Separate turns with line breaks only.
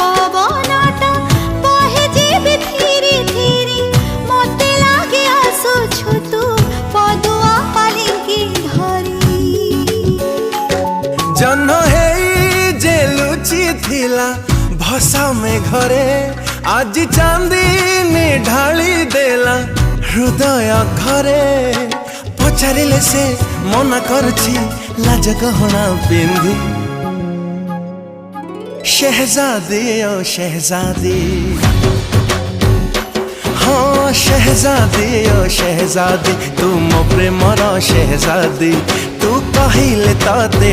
पवनटा बहे जीवी धीरे धीरे मते लागे आसुछु तू पदुआ पालिंकी धरी
जन्म हे जे लुचि थिला भसा में घरे आज चांदनी ढाली देला हृदय घरे पचारिले से मना करछि लाज गहना पिंधी शहजादी ओ शहजादी हाँ शहजादी ओ शहजादी तू मो प्रेमर शहजादी तू कहिले ताते